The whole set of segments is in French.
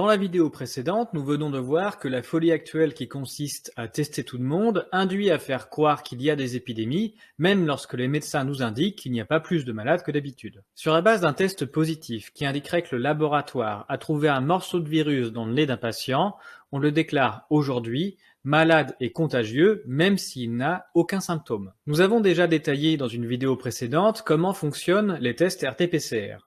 Dans la vidéo précédente, nous venons de voir que la folie actuelle qui consiste à tester tout le monde induit à faire croire qu'il y a des épidémies, même lorsque les médecins nous indiquent qu'il n'y a pas plus de malades que d'habitude. Sur la base d'un test positif qui indiquerait que le laboratoire a trouvé un morceau de virus dans le nez d'un patient, on le déclare aujourd'hui malade et contagieux, même s'il n'a aucun symptôme. Nous avons déjà détaillé dans une vidéo précédente comment fonctionnent les tests RT-PCR.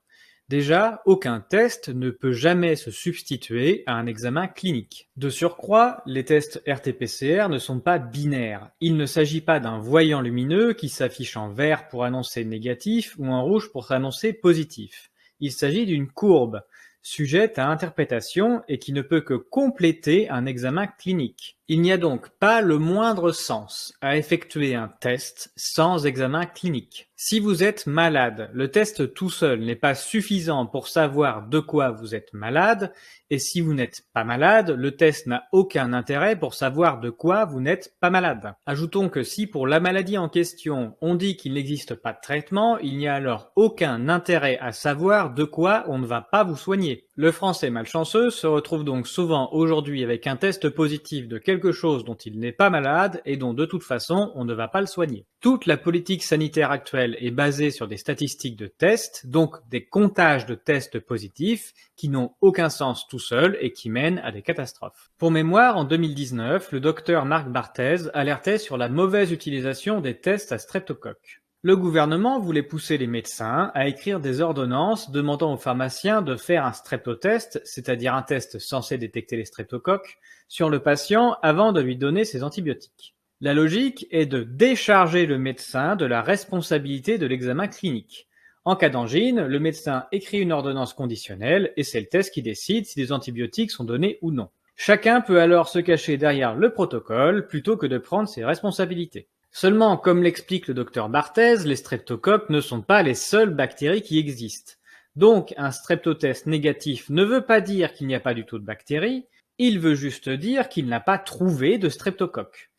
Déjà, aucun test ne peut jamais se substituer à un examen clinique. De surcroît, les tests RT-PCR ne sont pas binaires. Il ne s'agit pas d'un voyant lumineux qui s'affiche en vert pour annoncer négatif ou en rouge pour annoncer positif. Il s'agit d'une courbe, sujette à interprétation et qui ne peut que compléter un examen clinique. Il n'y a donc pas le moindre sens à effectuer un test sans examen clinique. Si vous êtes malade, le test tout seul n'est pas suffisant pour savoir de quoi vous êtes malade, et si vous n'êtes pas malade, le test n'a aucun intérêt pour savoir de quoi vous n'êtes pas malade. Ajoutons que si pour la maladie en question, on dit qu'il n'existe pas de traitement, il n'y a alors aucun intérêt à savoir de quoi on ne va pas vous soigner. Le français malchanceux se retrouve donc souvent aujourd'hui avec un test positif de quelque chose dont il n'est pas malade et dont de toute façon on ne va pas le soigner. Toute la politique sanitaire actuelle est basée sur des statistiques de tests, donc des comptages de tests positifs qui n'ont aucun sens tout seuls et qui mènent à des catastrophes. Pour mémoire, en 2019, le docteur Marc Barthez alertait sur la mauvaise utilisation des tests à streptocoque. Le gouvernement voulait pousser les médecins à écrire des ordonnances demandant aux pharmaciens de faire un streptotest, c'est-à-dire un test censé détecter les streptocoques, sur le patient avant de lui donner ses antibiotiques. La logique est de décharger le médecin de la responsabilité de l'examen clinique. En cas d'angine, le médecin écrit une ordonnance conditionnelle et c'est le test qui décide si des antibiotiques sont donnés ou non. Chacun peut alors se cacher derrière le protocole plutôt que de prendre ses responsabilités. Seulement, comme l'explique le docteur Barthez, les streptocoques ne sont pas les seules bactéries qui existent. Donc, un streptotest négatif ne veut pas dire qu'il n'y a pas du tout de bactéries, il veut juste dire qu'il n'a pas trouvé de streptocoques.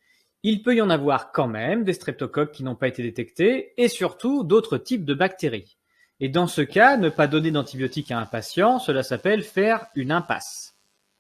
Il peut y en avoir quand même des streptocoques qui n'ont pas été détectés, et surtout d'autres types de bactéries. Et dans ce cas, ne pas donner d'antibiotiques à un patient, cela s'appelle faire une impasse.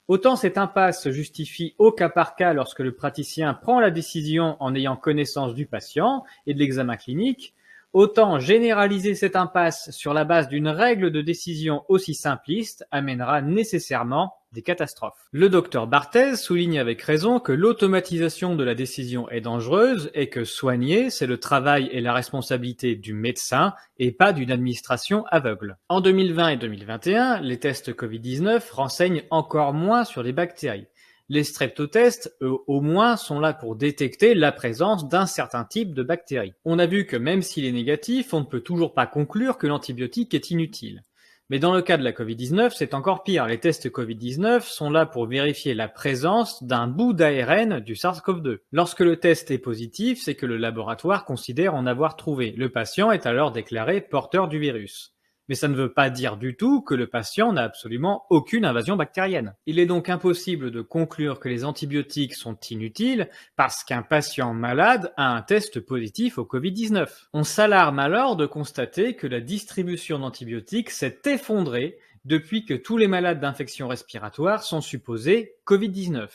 Autant cette impasse se justifie au cas par cas lorsque le praticien prend la décision en ayant connaissance du patient et de l'examen clinique, autant généraliser cette impasse sur la base d'une règle de décision aussi simpliste amènera nécessairement des catastrophes. Le docteur Barthez souligne avec raison que l'automatisation de la décision est dangereuse et que soigner, c'est le travail et la responsabilité du médecin et pas d'une administration aveugle. En 2020 et 2021, les tests Covid-19 renseignent encore moins sur les bactéries. Les streptotests, eux, au moins, sont là pour détecter la présence d'un certain type de bactéries. On a vu que même s'il est négatif, on ne peut toujours pas conclure que l'antibiotique est inutile. Mais dans le cas de la Covid-19, c'est encore pire. Les tests Covid-19 sont là pour vérifier la présence d'un bout d'ARN du SARS-CoV-2. Lorsque le test est positif, c'est que le laboratoire considère en avoir trouvé. Le patient est alors déclaré porteur du virus. Mais ça ne veut pas dire du tout que le patient n'a absolument aucune invasion bactérienne. Il est donc impossible de conclure que les antibiotiques sont inutiles parce qu'un patient malade a un test positif au Covid-19. On s'alarme alors de constater que la distribution d'antibiotiques s'est effondrée depuis que tous les malades d'infections respiratoires sont supposés Covid-19.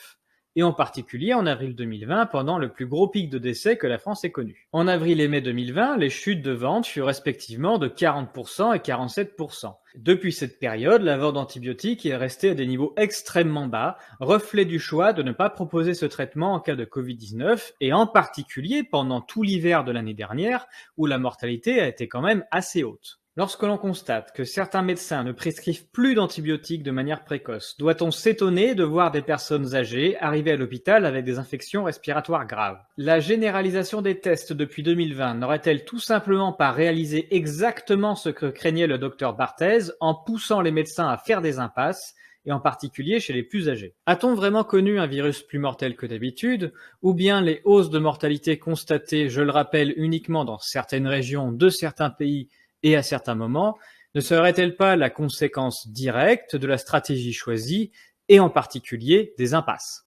Et en particulier en avril 2020 pendant le plus gros pic de décès que la France ait connu. En avril et mai 2020, les chutes de vente furent respectivement de 40% et 47%. Depuis cette période, la vente d'antibiotiques est restée à des niveaux extrêmement bas, reflet du choix de ne pas proposer ce traitement en cas de Covid-19 et en particulier pendant tout l'hiver de l'année dernière où la mortalité a été quand même assez haute. Lorsque l'on constate que certains médecins ne prescrivent plus d'antibiotiques de manière précoce, doit-on s'étonner de voir des personnes âgées arriver à l'hôpital avec des infections respiratoires graves? La généralisation des tests depuis 2020 n'aurait-elle tout simplement pas réalisé exactement ce que craignait le docteur Barthez en poussant les médecins à faire des impasses, et en particulier chez les plus âgés? A-t-on vraiment connu un virus plus mortel que d'habitude, ou bien les hausses de mortalité constatées, je le rappelle, uniquement dans certaines régions de certains pays et à certains moments, ne serait-elle pas la conséquence directe de la stratégie choisie et en particulier des impasses?